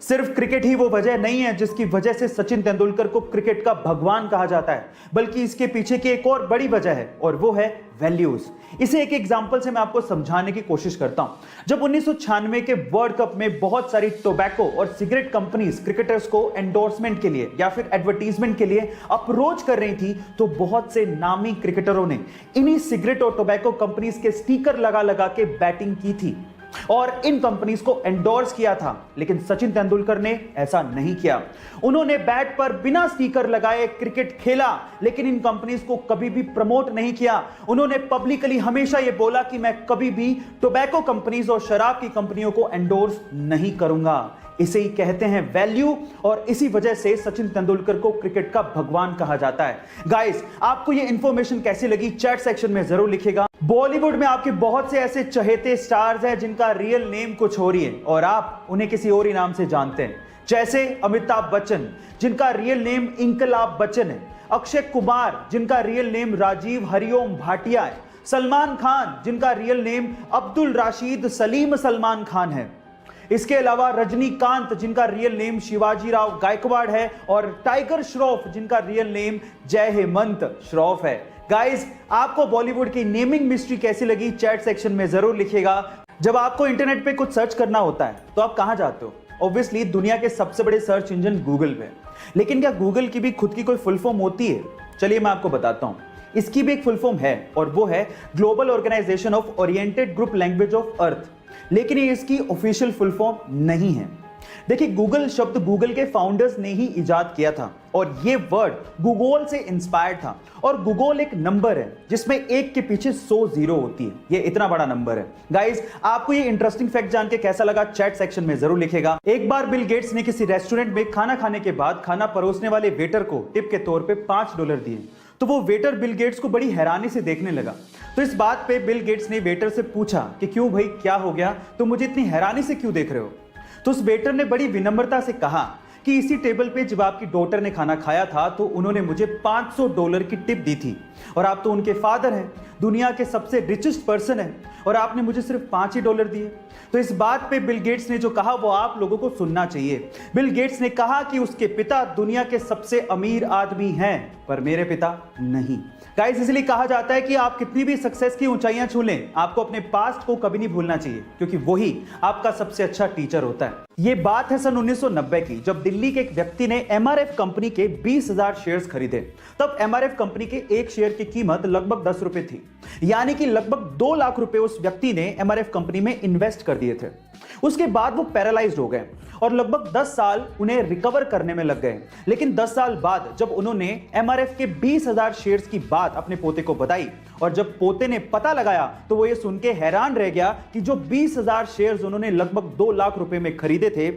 सिर्फ क्रिकेट ही वो वजह नहीं है जिसकी वजह से सचिन तेंदुलकर को क्रिकेट का भगवान कहा जाता है, बल्कि इसके पीछे की एक और बड़ी वजह है और वो है वैल्यूज। इसे एक एग्जांपल से मैं आपको समझाने की कोशिश करता हूं। जब 1996 के वर्ल्ड कप में बहुत सारी टोबैको और सिगरेट कंपनीज क्रिकेटर्स को एंडोर्समेंट के लिए या फिर एडवर्टीजमेंट के लिए अप्रोच कर रही थी, तो बहुत से नामी क्रिकेटरों ने इन्हीं सिगरेट और टोबैको कंपनीज के स्टिकर लगा लगा के बैटिंग की थी और इन कंपनीज को एंडोर्स किया था। लेकिन सचिन तेंदुलकर ने ऐसा नहीं किया। उन्होंने बैट पर बिना स्टिकर लगाए क्रिकेट खेला, लेकिन इन कंपनीज को कभी भी प्रमोट नहीं किया। उन्होंने पब्लिकली हमेशा यह बोला कि मैं कभी भी टोबैको कंपनीज और शराब की कंपनियों को एंडोर्स नहीं करूंगा। इसे ही कहते हैं वैल्यू, और इसी वजह से सचिन तेंदुलकर को क्रिकेट का भगवान कहा जाता है। गाइस, आपको ये इंफॉर्मेशन कैसी लगी चैट सेक्शन में जरूर लिखिएगा। बॉलीवुड में आपके बहुत से ऐसे चहेते स्टार्स हैं जिनका रियल नेम कुछ और ही है और आप उन्हें किसी और ही नाम से जानते हैं, जैसे अमिताभ बच्चन जिनका रियल नेम इंकलाब बच्चन है, अक्षय कुमार जिनका रियल नेम राजीव हरिओम भाटिया है, सलमान खान जिनका रियल नेम अब्दुल राशिद सलीम सलमान खान है, इसके अलावा रजनीकांत जिनका रियल नेम शिवाजी राव गायकवाड़ है, और टाइगर श्रॉफ जिनका रियल नेम जय हेमंत श्रॉफ है। गाइस, आपको बॉलीवुड की नेमिंग मिस्ट्री कैसी लगी चैट सेक्शन में जरूर लिखिएगा। जब आपको इंटरनेट पे कुछ सर्च करना होता है तो आप कहां जाते हो? ऑब्वियसली दुनिया के सबसे बड़े सर्च इंजन गूगल पे। लेकिन क्या गूगल की भी खुद की कोई फुल फॉर्म होती है? चलिए मैं आपको बताता हूं। इसकी भी एक फुल फॉर्म है और वो है global organization of oriented group language of earth. लेकिन ये इसकी ऑफिशियल फुल फॉर्म नहीं है। देखिए, गूगल शब्द गूगल के फाउंडर्स ने ही इजाद किया था और ये वर्ड गूगल से इंस्पायर्ड था। और गूगल एक नंबर है जिसमें एक के पीछे 100 जीरो होती है। ये इतना बड़ा नंबर है। गाइस, आपको ये इंटरेस्टिंग फैक्ट जान के कैसा लगा चैट सेक्शन में जरूर लिखेगा। एक बार बिल गेट्स ने किसी रेस्टोरेंट में खाना खाने के बाद खाना परोसने वाले वेटर को टिप के तौर पे $5 दिए, तो वो वेटर बिल गेट्स को बड़ी हैरानी से देखने लगा। तो इस बात पे बिल गेट्स ने वेटर से पूछा कि क्यों भाई, क्या हो गया, तो मुझे इतनी हैरानी से क्यों देख रहे हो? तो उस वेटर ने बड़ी विनम्रता से कहा कि इसी टेबल पे जब आपकी डॉटर ने खाना खाया था तो उन्होंने मुझे $500 की टिप दी थी, और आप तो उनके फादर हैं, दुनिया के सबसे रिचेस्ट पर्सन हैं, और आपने मुझे सिर्फ $5 ही दिए। तो इस बात पे बिल गेट्स ने जो कहा वो आप लोगों को सुनना चाहिए। बिल गेट्स ने कहा कि उसके पिता दुनिया के सबसे अमीर आदमी हैं, पर मेरे पिता नहीं। गाइस, इसलिए कहा जाता है कि आप कितनी भी सक्सेस की ऊंचाइयां छू लें, आपको अपने पास्ट को कभी नहीं भूलना चाहिए, क्योंकि वही आपका सबसे अच्छा टीचर होता है। ये बात है सन 1990 की, जब दिल्ली के एक व्यक्ति ने एमआरएफ कंपनी के 20,000 शेयर्स खरीदे। तब एमआरएफ कंपनी के एक शेयर की कीमत लगभग 10 रुपए थी, यानी कि लगभग 2 लाख रुपए उस व्यक्ति ने एमआरएफ कंपनी में इन्वेस्ट कर दिए थे। उसके बाद वो पैरालाइज्ड हो गए और लगभग 10 साल उन्हें रिकवर करने में लग गए। लेकिन 10 साल बाद जब उन्होंने एमआरएफ के 20,000 शेयर्स की बात अपने पोते को बताई, और जब पोते ने पता लगाया, तो वो ये सुन के हैरान रह गया कि जो 20,000 शेयर्स उन्होंने लगभग 2 लाख रुपए में खरीदे थे,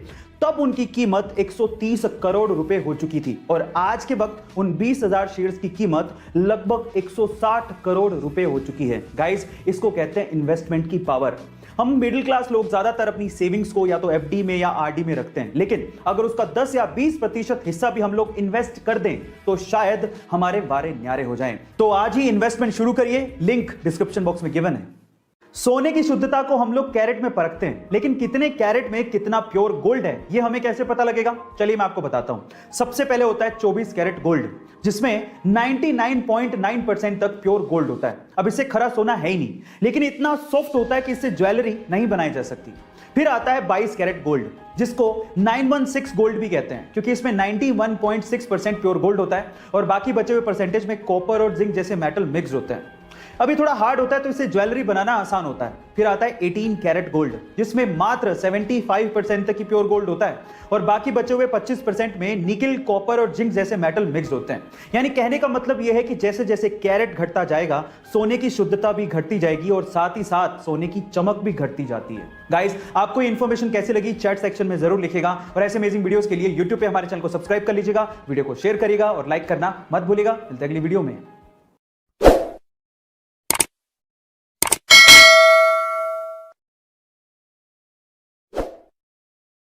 तब उनकी कीमत 130 करोड़ रुपए हो चुकी थी, और आज के वक्त उन 20,000 शेयर्स की कीमत लगभग 160 करोड़ रुपए हो चुकी है। गाइस, इसको कहते हैं इन्वेस्टमेंट की पावर। हम मिडिल क्लास लोग ज्यादातर अपनी सेविंग्स को या तो एफडी में या आरडी में रखते हैं, लेकिन अगर उसका 10 या 20% हिस्सा भी हम लोग इन्वेस्ट कर दें तो शायद हमारे वारे न्यारे हो जाएं। तो आज ही इन्वेस्टमेंट शुरू करिए, लिंक डिस्क्रिप्शन बॉक्स में गिवन है। सोने की शुद्धता को हम लोग कैरेट में परखते हैं, लेकिन कितने कैरेट में कितना प्योर गोल्ड है ये हमें कैसे पता लगेगा? चलिए मैं आपको बताता हूं। सबसे पहले होता है 24 कैरेट गोल्ड, जिसमें 99.9% तक प्योर गोल्ड होता है। अब इससे खरा सोना है ही नहीं, लेकिन इतना सॉफ्ट होता है कि इससे ज्वेलरी नहीं बनाई जा सकती। फिर आता है 22 कैरेट गोल्ड, जिसको 916 गोल्ड भी कहते हैं, क्योंकि इसमें 91.6% प्योर गोल्ड होता है और बाकी बचे हुए परसेंटेज में कॉपर और जिंक जैसे मेटल मिक्स होते हैं। अभी थोड़ा हार्ड होता है तो इसे ज्वेलरी बनाना आसान होता है। फिर आता है 18 कैरेट गोल्ड, जिसमें मात्र 75% तक की प्योर गोल्ड होता है और बाकी बचे हुए 25% में निकल, कॉपर और जिंक जैसे मेटल मिक्स होते हैं। यानी कहने का मतलब यह है कि जैसे जैसे कैरेट घटता जाएगा, सोने की शुद्धता भी घटती जाएगी और साथ ही साथ सोने की चमक भी घटती जाती है। गाइस, आपको ये इन्फॉर्मेशन कैसी लगी चैट सेक्शन में जरूर लिखेगा, और ऐसे अमेजिंग वीडियोस के लिए यूट्यूब पे हमारे चैनल को सब्सक्राइब कर लीजिएगा, वीडियो को शेयर करिएगा और लाइक करना मत भूलिएगा। मिलते हैं अगली वीडियो में।